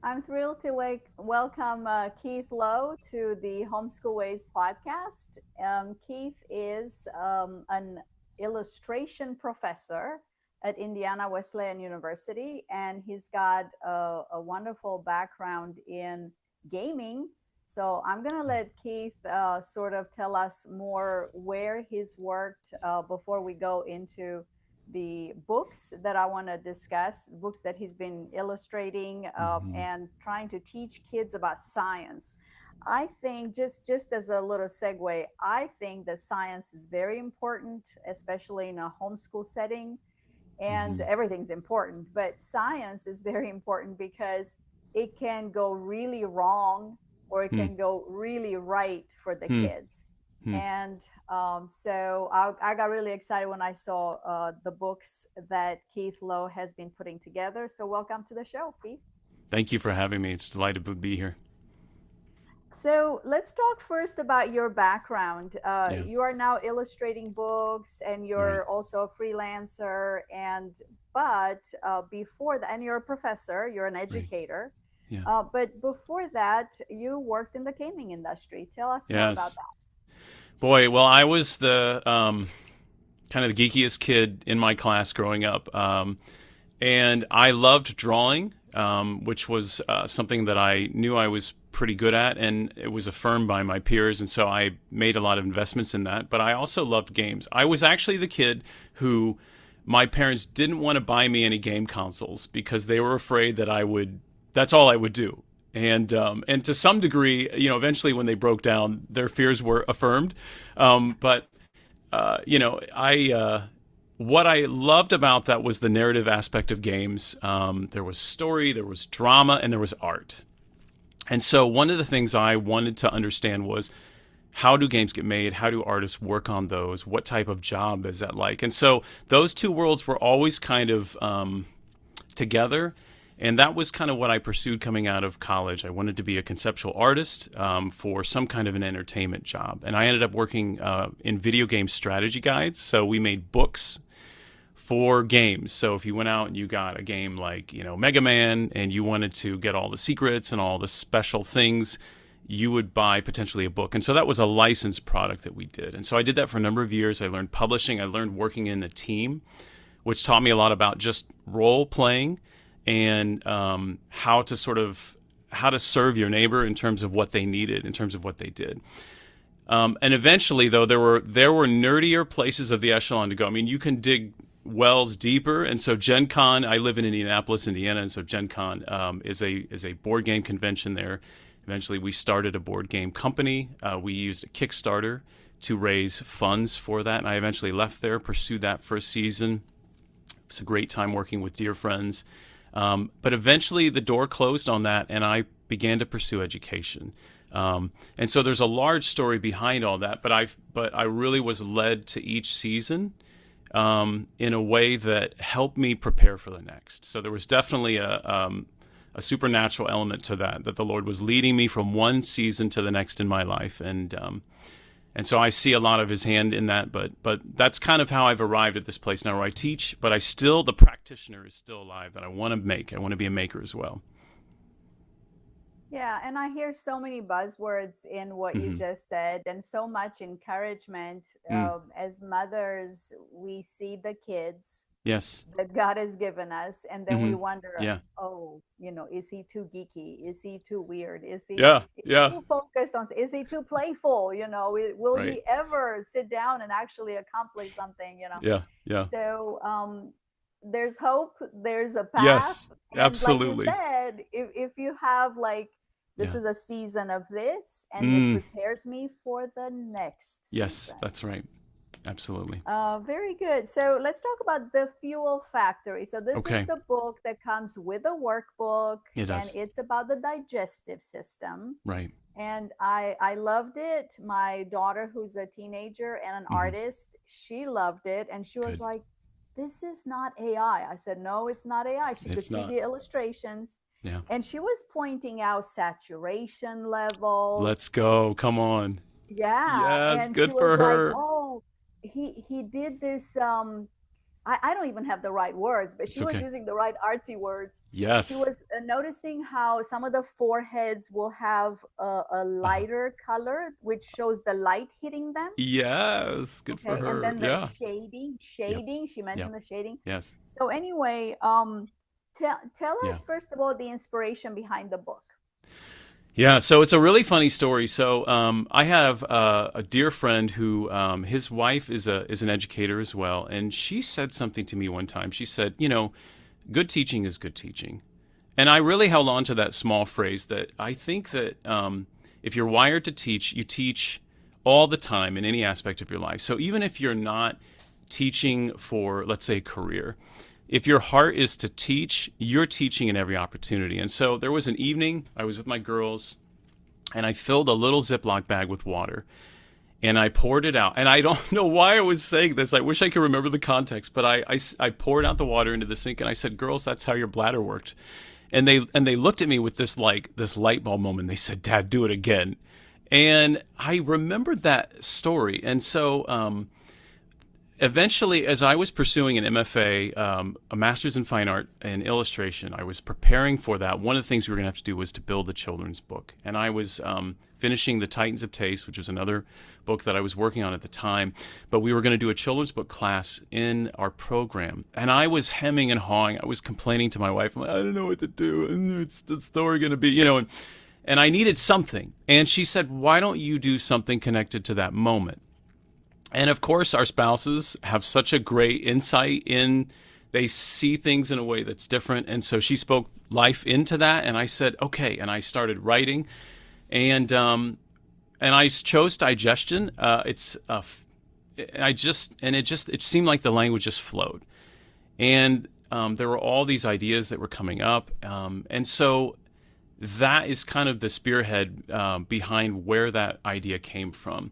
I'm thrilled to welcome Keith Lowe to the Homeschool Ways podcast. Keith is an illustration professor at Indiana Wesleyan University, and he's got a wonderful background in gaming. So I'm going to let Keith sort of tell us more where he's worked before we go into the books that I want to discuss, books that he's been illustrating Hmm. and trying to teach kids about science. I think just as a little segue, I think that science is very important, especially in a homeschool setting. And Hmm. everything's important, but science is very important because it can go really wrong or it Hmm. can go really right for the Hmm. kids. Hmm. And so I got really excited when I saw the books that Keith Lowe has been putting together. So welcome to the show, Keith. Thank you for having me. It's delighted to be here. So let's talk first about your background. Yeah. You are now illustrating books, and Right. you're also a freelancer. And but before that, and you're a professor, you're an Right. educator. Yeah. But before that, you worked in the gaming industry. Tell us more about Yes. Boy, well, I was the kind of the geekiest kid in my class growing up, and I loved drawing, which was something that I knew I was pretty good at, and it was affirmed by my peers, and so I made a lot of investments in that. But I also loved games. I was actually the kid who my parents didn't want to buy me any game consoles because they were afraid that I would. That's all I would do. And to some degree, eventually when they broke down, their fears were affirmed. But I what I loved about that was the narrative aspect of games. There was story, there was drama, and there was art. And so one of the things I wanted to understand was how do games get made? How do artists work on those? What type of job is that like? And so those two worlds were always kind of together. And that was kind of what I pursued coming out of college. I wanted to be a conceptual artist for some kind of an entertainment job. And I ended up working in video game strategy guides. So we made books for games. So if you went out and you got a game like, Mega Man and you wanted to get all the secrets and all the special things, you would buy potentially a book. And so that was a licensed product that we did. And so I did that for a number of years. I learned publishing, I learned working in a team, which taught me a lot about just role playing and how to serve your neighbor in terms of what they needed, in terms of what they did. And eventually, though, there were nerdier places of the echelon to go. I mean, you can dig wells deeper, and so Gen Con. I live in Indianapolis, Indiana, and so Gen Con is a board game convention there. Eventually, we started a board game company. We used a Kickstarter to raise funds for that, and I eventually left there, pursued that for a season. It's a great time working with dear friends. But eventually the door closed on that, and I began to pursue education. And so there's a large story behind all that, but I really was led to each season in a way that helped me prepare for the next. So there was definitely a supernatural element to that the Lord was leading me from one season to the next in my life, and so I see a lot of His hand in that. But that's kind of how I've arrived at this place now where I teach, but the practitioner is still alive that I want to make. I want to be a maker as well. Yeah, and I hear so many buzzwords in what you Hmm. just said, and so much encouragement. Mm. As mothers, we see the kids Yes. that God has given us, and then we Hmm. wonder, Yeah. oh, is he too geeky? Is he too weird? Is he Yeah. Yeah. too focused on? Is he too playful? Will Right. he ever sit down and actually accomplish something? Yeah. Yeah. So there's hope, there's a path, Yes. and like you Absolutely. said, if you have like this Yeah. is a season of this, and it Mm. prepares me for the next Yes. season. That's right. Absolutely. Very good. So let's talk about the Fuel Factory. So this is Okay. the book that comes with a workbook, It and does. it's about the digestive system. Right. And I loved it. My daughter, who's a teenager and an Hmm. artist, she loved it, and she was Good. like, "This is not AI." I said, "No, it's not AI." She could It's see not. the illustrations, Yeah. and she was pointing out saturation Let's levels. go. Come on. Yeah, Yes. and she Good was for like, her. "Oh, he did this I don't even have the right words, but It's she was okay. using the right artsy words. She Yes. was noticing how some of the foreheads will have a Uh-huh. lighter color, which shows the light hitting them. Yes. Good for Okay, and her. then the Yeah. shading, Yep. she Yep. mentioned the shading. Yes. So anyway, tell Yeah. us first of all the inspiration behind the book. Yeah, so it's a really funny story. So I have a dear friend who his wife is an educator as well, and she said something to me one time. She said, good teaching is good teaching, and I really held on to that small phrase. That I think that if you're wired to teach, you teach all the time in any aspect of your life. So even if you're not teaching for, let's say, a career, if your heart is to teach, you're teaching in every opportunity. And so there was an evening, I was with my girls, and I filled a little Ziploc bag with water and I poured it out. And I don't know why I was saying this. I wish I could remember the context, but I poured out the water into the sink and I said, "Girls, that's how your bladder worked." And they looked at me with this light bulb moment. They said, "Dad, do it again." And I remembered that story. And so eventually, as I was pursuing an MFA, a master's in fine art and illustration, I was preparing for that. One of the things we were going to have to do was to build the children's book. And I was finishing The Titans of Taste, which was another book that I was working on at the time. But we were going to do a children's book class in our program. And I was hemming and hawing. I was complaining to my wife. I'm like, I don't know what to do. It's the story going to be, and I needed something. And she said, why don't you do something connected to that moment? And of course, our spouses have such a great insight in, they see things in a way that's different. And so she spoke life into that. And I said, okay. And I started writing. And I chose digestion. It seemed like the language just flowed. And there were all these ideas that were coming up. And so that is kind of the spearhead behind where that idea came from.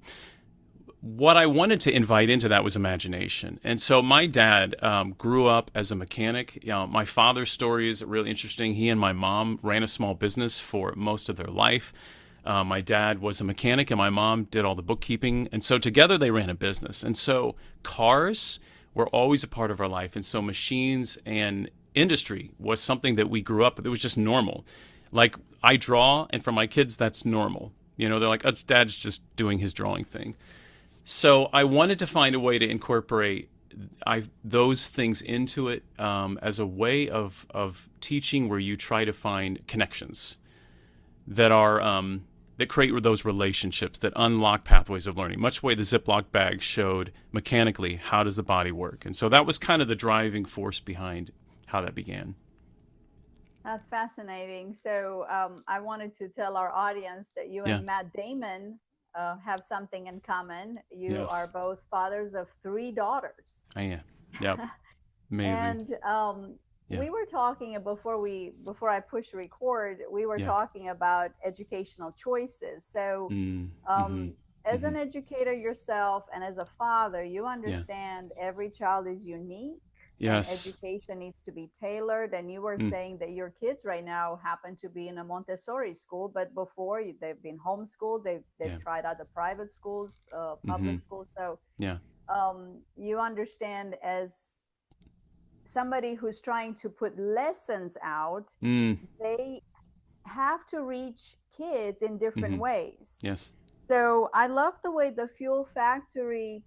What I wanted to invite into that was imagination. And so my dad grew up as a mechanic. My father's story is really interesting. He and my mom ran a small business for most of their life. My dad was a mechanic and my mom did all the bookkeeping. And so together they ran a business. And so cars were always a part of our life. And so machines and industry was something that we grew up with. It was just normal. Like I draw, and for my kids, that's normal. They're like, oh, dad's just doing his drawing thing. So I wanted to find a way to incorporate those things into it as a way of teaching, where you try to find connections that are that create those relationships that unlock pathways of learning. Much the way the Ziploc bag showed mechanically how does the body work, and so that was kind of the driving force behind how that began. That's fascinating. So I wanted to tell our audience that you Yeah. and Matt Damon have something in common. You are Yes. both fathers of three daughters. I am. Yep. Amazing. And Yeah. we were talking before I push record, we were Yeah. talking about educational choices. So Mm. Mm-hmm. as Mm-hmm. an educator yourself and as a father, you Yeah. understand every child is unique and Yes. education needs to be tailored. And you were Mm. saying that your kids right now happen to be in a Montessori school, but before they've been homeschooled, they've Yeah. tried out the private schools, Mm-hmm. public schools. So Yeah. you understand, as somebody who's trying to put lessons out, Mm. they have to reach kids in different Mm-hmm. ways. Yes. So I love the way the Fuel Factory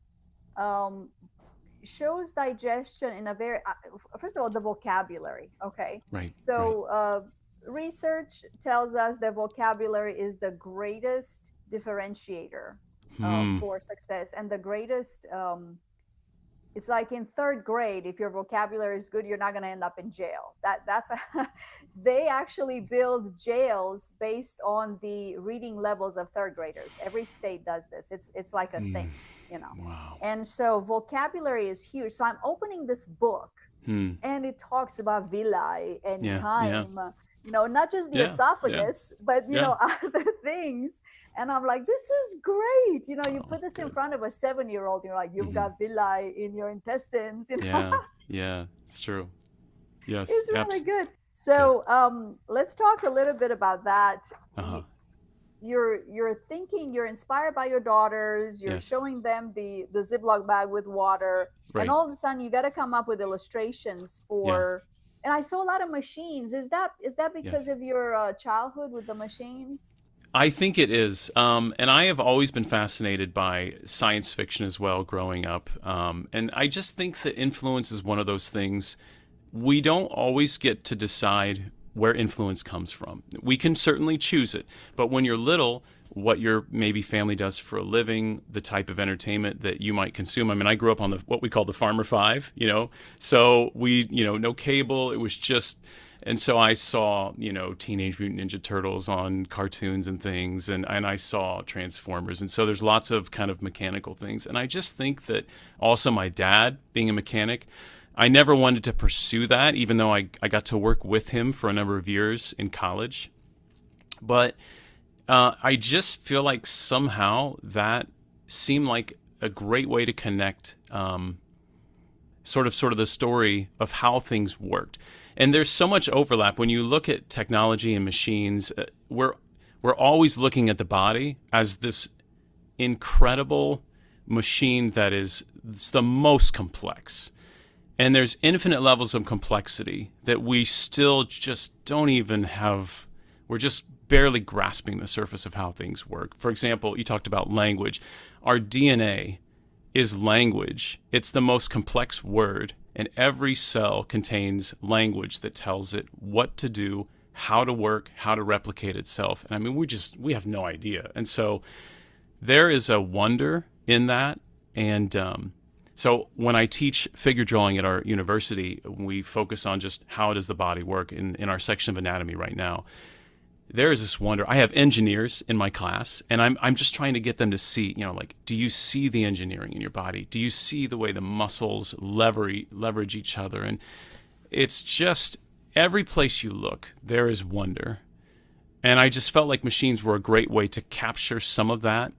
um, shows digestion in a very, first of all, the vocabulary. Okay. Right. Right. So research tells us that vocabulary is the greatest differentiator Hmm. for success, and the greatest it's like in third grade, if your vocabulary is good, you're not going to end up in jail. That's they actually build jails based on the reading levels of third graders. Every state does this. It's like a Hmm. thing, you know. Wow. And so vocabulary is huge. So I'm opening this book, Hmm. and it talks about villi and Yeah. Yeah. chyme, not just the Yeah. Yeah. esophagus, but Yeah. other things. And I'm like, this is great. You Oh, put this in good. front of a 7-year-old, you're like, you've Mm-hmm. got villi in your intestines. Yeah. Yeah. It's true. Yes. It's really Abs. good. Good. So let's talk a little bit about that. Uh huh. you're thinking, you're inspired by your daughters, you're Yes. showing them the Ziploc bag with water, and Right. all of a sudden you got to come up with illustrations Yeah. for. And I saw a lot of machines. Is that because Yes. of your childhood with the machines? I think it is. And I have always been fascinated by science fiction as well growing up. And I just think that influence is one of those things we don't always get to decide where influence comes from. We can certainly choose it. But when you're little, what your maybe family does for a living, the type of entertainment that you might consume. I mean, I grew up on what we call the Farmer Five, so we, no cable. It was just, and so I saw, Teenage Mutant Ninja Turtles on cartoons and things, and I saw Transformers. And so there's lots of kind of mechanical things. And I just think that also my dad being a mechanic, I never wanted to pursue that, even though I got to work with him for a number of years in college. But I just feel like somehow that seemed like a great way to connect sort of the story of how things worked. And there's so much overlap when you look at technology and machines. We're always looking at the body as this incredible machine that is it's the most complex. And there's infinite levels of complexity that we still just don't even have. We're just barely grasping the surface of how things work. For example, you talked about language. Our DNA is language. It's the most complex word, and every cell contains language that tells it what to do, how to work, how to replicate itself. And I mean, we have no idea. And so there is a wonder in that. And so when I teach figure drawing at our university, we focus on just how does the body work in our section of anatomy right now. There is this wonder. I have engineers in my class, and I'm just trying to get them to see, like, do you see the engineering in your body? Do you see the way the muscles leverage each other? And it's just every place you look, there is wonder. And I just felt like machines were a great way to capture some of that,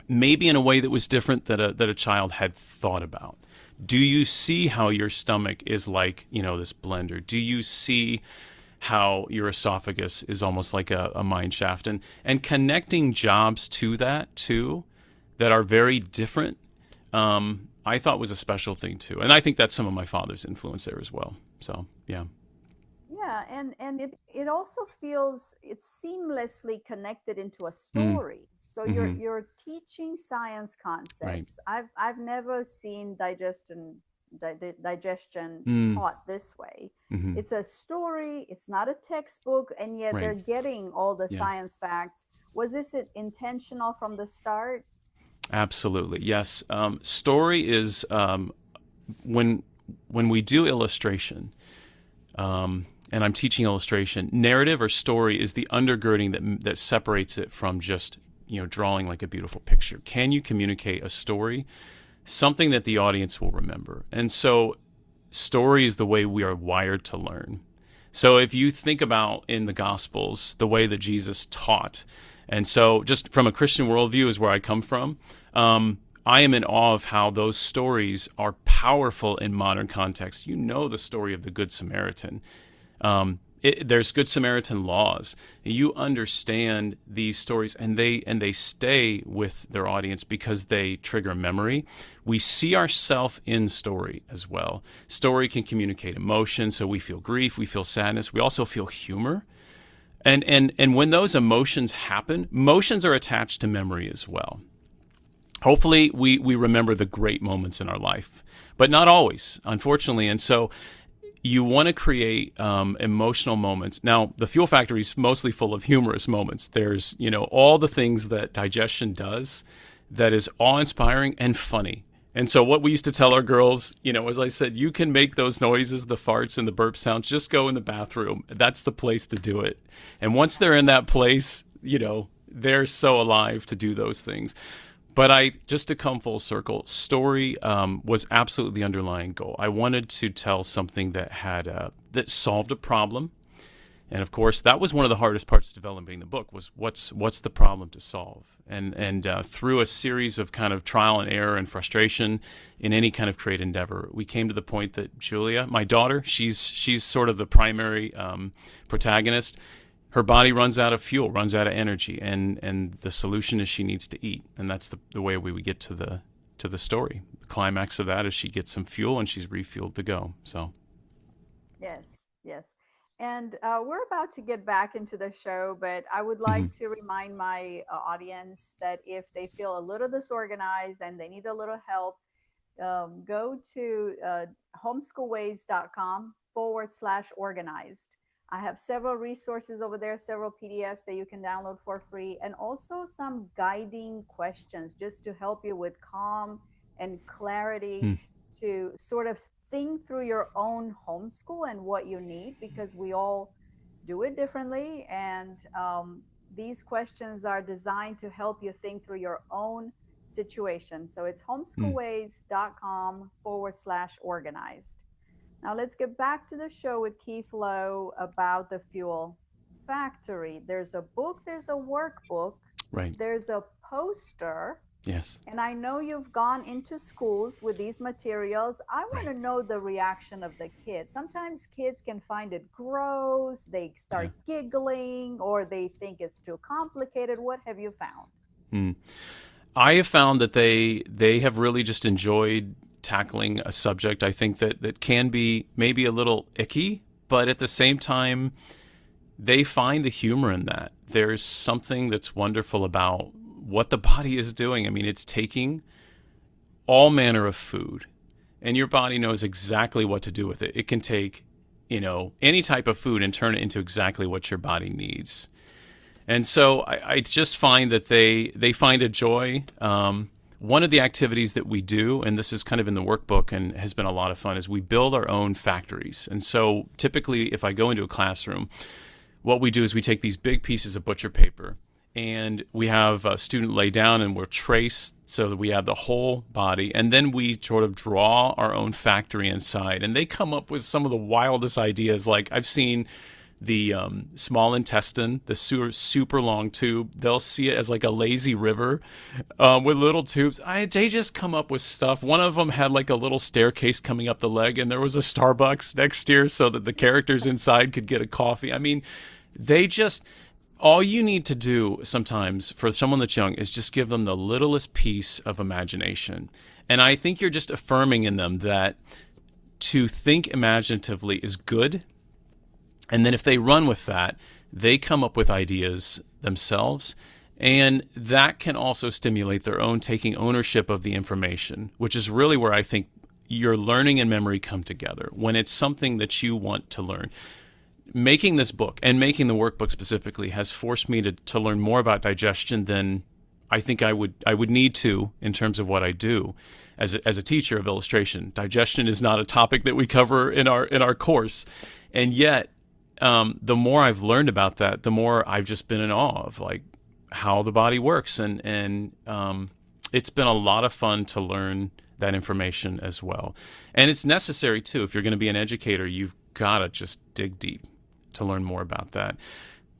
maybe in a way that was different that a child had thought about. Do you see how your stomach is like, this blender? Do you see how your esophagus is almost like a mine shaft? And connecting jobs to that too, that are very different, I thought was a special thing too. And I think that's some of my father's influence there as well. So, yeah. Yeah, and it also feels it's seamlessly connected into a Mm, story. So you're mm-hmm. you're teaching science Right. concepts. I've never seen digestion Mm, taught this way. mm-hmm. It's a story, it's not a textbook, and yet they're Right. getting all the Yeah. science facts. Was this intentional from the start? Absolutely. Yes. Story is when we do illustration, and I'm teaching illustration, narrative or story is the undergirding that separates it from just drawing like a beautiful picture. Can you communicate a story, something that the audience will remember? And so, story is the way we are wired to learn. So if you think about in the Gospels the way that Jesus taught, and so just from a Christian worldview is where I come from. I am in awe of how those stories are powerful in modern context. The story of the Good Samaritan. There's Good Samaritan laws. You understand these stories, and they stay with their audience because they trigger memory. We see ourselves in story as well. Story can communicate emotion, so we feel grief, we feel sadness, we also feel humor. And when those emotions happen, emotions are attached to memory as well. Hopefully, we remember the great moments in our life, but not always, unfortunately. And so you want to create emotional moments. Now, the Fuel Factory is mostly full of humorous moments. There's, all the things that digestion does that is awe-inspiring and funny. And so what we used to tell our girls, as I said, you can make those noises, the farts and the burp sounds, just go in the bathroom. That's the place to do it. And once they're in that place, they're so alive to do those things. But just to come full circle, story was absolutely the underlying goal. I wanted to tell something that that solved a problem, and of course, that was one of the hardest parts of developing the book. Was what's the problem to solve? And through a series of kind of trial and error and frustration in any kind of creative endeavor, we came to the point that Julia, my daughter, she's sort of the primary protagonist. her body runs out of fuel, runs out of energy, and the solution is she needs to eat, and that's the way we would get to the story. The climax of that is she gets some fuel and she's refueled to go. So, Yes, yes. And we're about to get back into the show, but I would mm-hmm, like to remind my audience that if they feel a little disorganized and they need a little help, go to homeschoolways.com/organized. I have several resources over there, several PDFs that you can download for free, and also some guiding questions just to help you with calm and clarity mm, to sort of think through your own homeschool and what you need, because we all do it differently. And these questions are designed to help you think through your own situation. So it's mm, homeschoolways.com/organized. Now let's get back to the show with Keith Lowe about the fuel factory. There's a book, there's a workbook, right. there's a poster, Yes. and I know you've gone into schools with these materials. I want Right. to know the reaction of the kids. Sometimes kids can find it gross, they Yeah. start giggling, or they think it's too complicated. What have you found? Mm. I have found that they have really just enjoyed tackling a subject. I think that can be maybe a little icky, but at the same time, they find the humor in that. There's something that's wonderful about what the body is doing. I mean, it's taking all manner of food, and your body knows exactly what to do with it. It can take, any type of food and turn it into exactly what your body needs. And so I just find that they find a joy. One of the activities that we do, and this is kind of in the workbook and has been a lot of fun, is we build our own factories. And so typically, if I go into a classroom, what we do is we take these big pieces of butcher paper and we have a student lay down and we're traced so that we have the whole body, and then we sort of draw our own factory inside, and they come up with some of the wildest ideas. Like, I've seen the small intestine, the super long tube. They'll see it as like a lazy river with little tubes. They just come up with stuff. One of them had like a little staircase coming up the leg, and there was a Starbucks next year so that the characters inside could get a coffee. I mean, they just, all you need to do sometimes for someone that's young is just give them the littlest piece of imagination. And I think you're just affirming in them that to think imaginatively is good, and then if they run with that, they come up with ideas themselves. And that can also stimulate their own taking ownership of the information, which is really where I think your learning and memory come together. When it's something that you want to learn. Making this book and making the workbook specifically has forced me to learn more about digestion than I think I would need to in terms of what I do as a teacher of illustration. Digestion is not a topic that we cover in our course, and yet the more I've learned about that, the more I've just been in awe of like how the body works, and it's been a lot of fun to learn that information as well. And it's necessary too. If you're going to be an educator, you've got to just dig deep to learn more about that.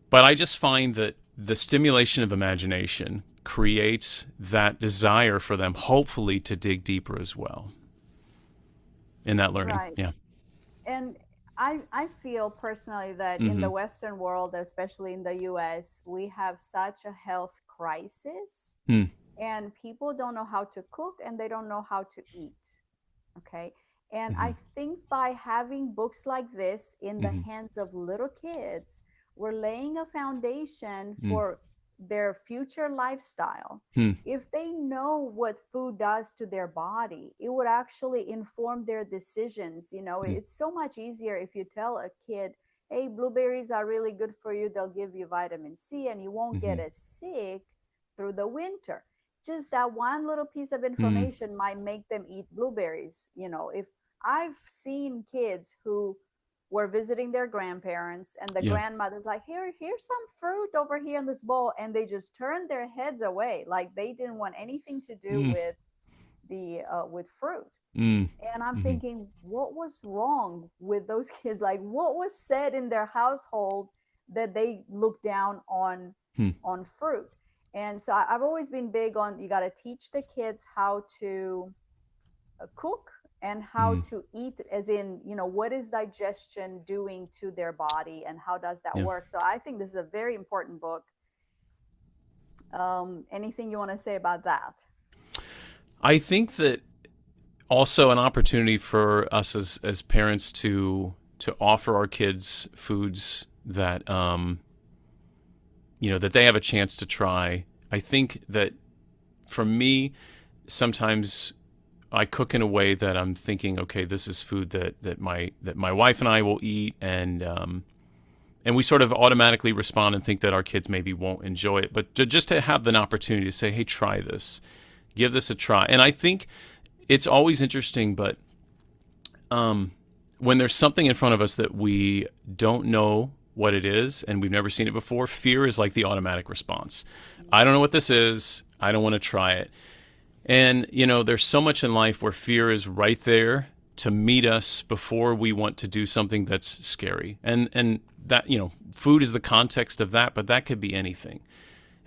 But I just find that the stimulation of imagination creates that desire for them, hopefully, to dig deeper as well in that learning. Right. Yeah. And I feel personally that in Mm-hmm. the Western world, especially in the US, we have such a health crisis, Mm. and people don't know how to cook and they don't know how to eat. Okay. And Mm-hmm. I think by having books like this in the Mm-hmm. hands of little kids, we're laying a foundation Mm. for their future lifestyle. Mm. If they know what food does to their body, it would actually inform their decisions. Mm. It's so much easier if you tell a kid, hey, blueberries are really good for you. They'll give you vitamin C and you won't Mm-hmm. get as sick through the winter. Just that one little piece of Mm. information might make them eat blueberries. If I've seen kids who were visiting their grandparents, and the Yeah. grandmother's like, here's some fruit over here in this bowl, and they just turned their heads away, like they didn't want anything to do Mm. with fruit. Mm. And I'm Mm-hmm. thinking, what was wrong with those kids? Like, what was said in their household that they looked down Mm. on fruit? And so I've always been big on, you got to teach the kids how to cook and how Mm, to eat, as in, what is digestion doing to their body and how does that yeah. work. So I think this is a very important book. Anything you want to say about that? I think that also an opportunity for us as parents to offer our kids foods that that they have a chance to try. I think that for me, sometimes I cook in a way that I'm thinking, okay, this is food that my wife and I will eat, and we sort of automatically respond and think that our kids maybe won't enjoy it. But just to have an opportunity to say, hey, try this, give this a try. And I think it's always interesting, but when there's something in front of us that we don't know what it is and we've never seen it before, fear is like the automatic response. I don't know what this is. I don't want to try it. And, there's so much in life where fear is right there to meet us before we want to do something that's scary. And that, food is the context of that, but that could be anything.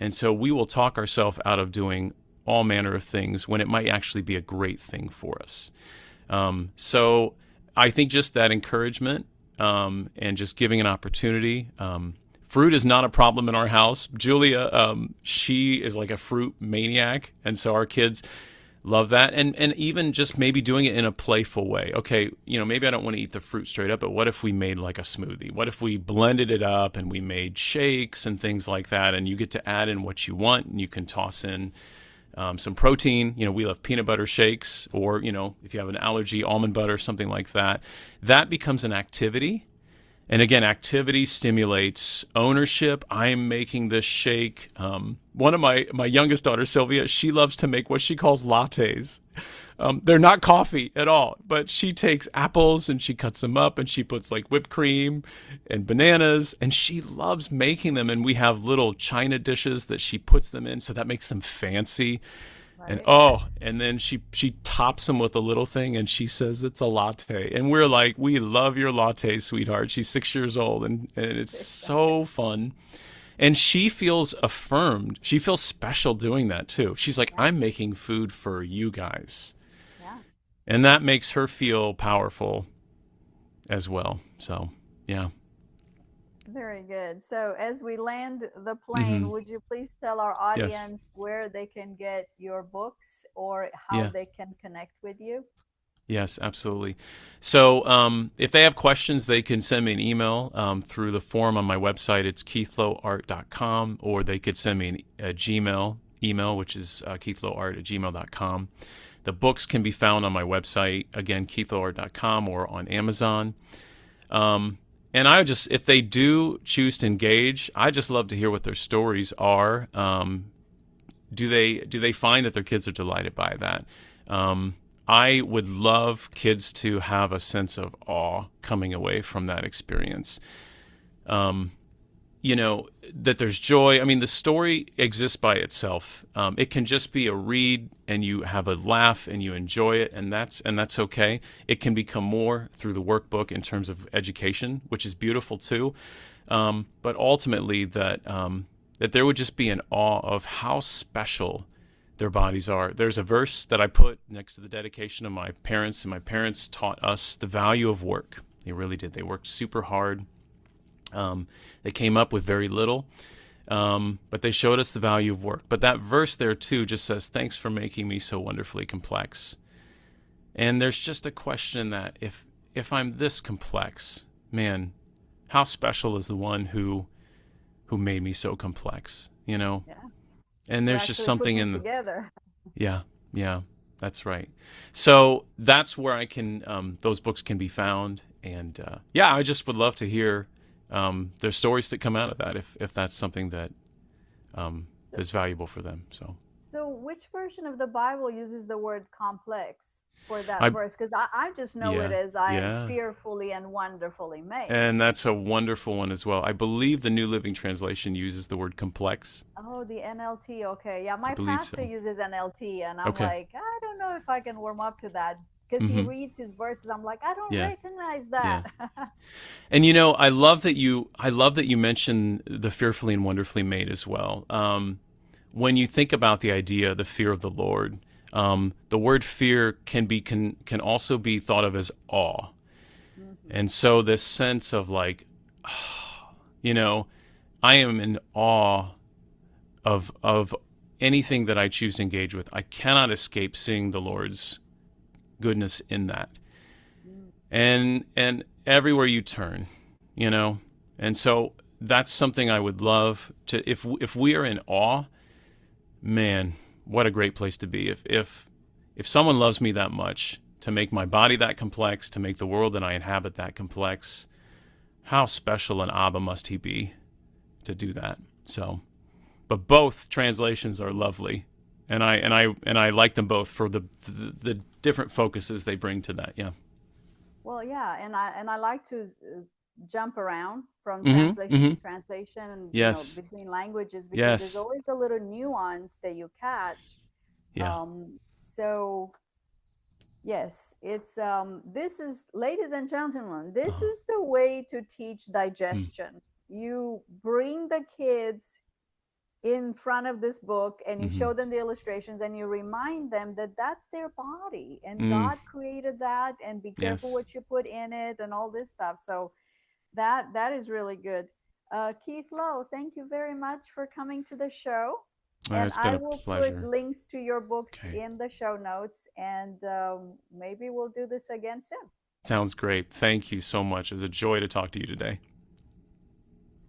And so we will talk ourselves out of doing all manner of things when it might actually be a great thing for us. So I think just that encouragement and just giving an opportunity. Fruit is not a problem in our house. Julia, she is like a fruit maniac, and so our kids love that. And even just maybe doing it in a playful way. Okay, maybe I don't want to eat the fruit straight up, but what if we made like a smoothie? What if we blended it up and we made shakes and things like that? And you get to add in what you want, and you can toss in some protein. We love peanut butter shakes, or if you have an allergy, almond butter, something like that. That becomes an activity. And again, activity stimulates ownership. I'm making this shake. One of my youngest daughter, Sylvia, she loves to make what she calls lattes. They're not coffee at all, but she takes apples and she cuts them up and she puts like whipped cream and bananas, and she loves making them. And we have little china dishes that she puts them in, so that makes them fancy. And Right. and then she tops them with a little thing, and she says it's a latte. And we're like, we love your latte, sweetheart. She's 6 years old, and it's so fun. And she feels affirmed. She feels special doing that too. She's like, Yeah. I'm making food for you guys. Yeah. And that makes her feel powerful as well. So, yeah. Very good. So, as we land the plane, Hmm. would you please tell our Yes. audience where they can get your books or how Yeah. they can connect with you? Yes, absolutely. So if they have questions, they can send me an email through the form on my website. It's keithloweart.com, or they could send me a Gmail email, which is keithloweart@gmail.com. The books can be found on my website, again, keithloweart.com, or on Amazon. And if they do choose to engage, I just love to hear what their stories are. Do they find that their kids are delighted by that? I would love kids to have a sense of awe coming away from that experience. That there's joy. I mean, the story exists by itself. It can just be a read and you have a laugh and you enjoy it, and that's okay. It can become more through the workbook in terms of education, which is beautiful too. But ultimately, that there would just be an awe of how special their bodies are. There's a verse that I put next to the dedication of my parents, and my parents taught us the value of work. They really did. They worked super hard. They came up with very little, but they showed us the value of work. But that verse there too just says, "Thanks for making me so wonderfully complex." And there's just a question in that, if I'm this complex, man, how special is the one who made me so complex? Yeah. And Who there's just actually put something me in the together. yeah, yeah, that's right. So that's where I can those books can be found, and I just would love to hear there's stories that come out of that if that's something that is valuable for them. So So, which version of the Bible uses the word complex for that I verse? Because I just know it yeah, as I am yeah, fearfully and wonderfully made. and that's a wonderful one as well. I believe the New Living Translation uses the word complex. Oh, the NLT. Okay. Yeah, I my believe pastor so. uses NLT, and I'm Okay. like, I don't know if I can warm up to that because he Mm-hmm. reads his verses. I'm like, I don't Yeah. recognize Yeah. that. And I love that you mentioned the fearfully and wonderfully made as well. When you think about the idea, the fear of the Lord, The word fear can also be thought of as awe, Mm-hmm. and so this sense of like, you know, I am in awe of anything that I choose to engage with. I cannot escape seeing the Lord's goodness in that, Mm-hmm. and everywhere you turn, you know, and so that's something I would love to. If we are in awe, man, what a great place to be. If someone loves me that much, to make my body that complex, to make the world that I inhabit that complex, how special an Abba must he be to do that? So, but both translations are lovely, and I like them both for the different focuses they bring to that. Yeah. Well, yeah, and I like to jump around from Mm-hmm. translation Mm-hmm. to translation, and Yes. between languages, because there's Yes. always a little nuance that you catch. Yeah. So yes, it's this is, ladies and gentlemen, this Uh-huh. is the way to teach Mm. digestion. You bring the kids in front of this book and you Mm-hmm. show them the illustrations and you remind them that that's their body and Mm. God created that, and be careful Yes. what you put in it and all this stuff. So that is really good. Keith Lowe, thank you very much for coming to the show. And It's been I a will put pleasure. links to your books Okay. in the show notes, and maybe we'll do this again soon. Sounds great. Thank you so much. It was a joy to talk to you today.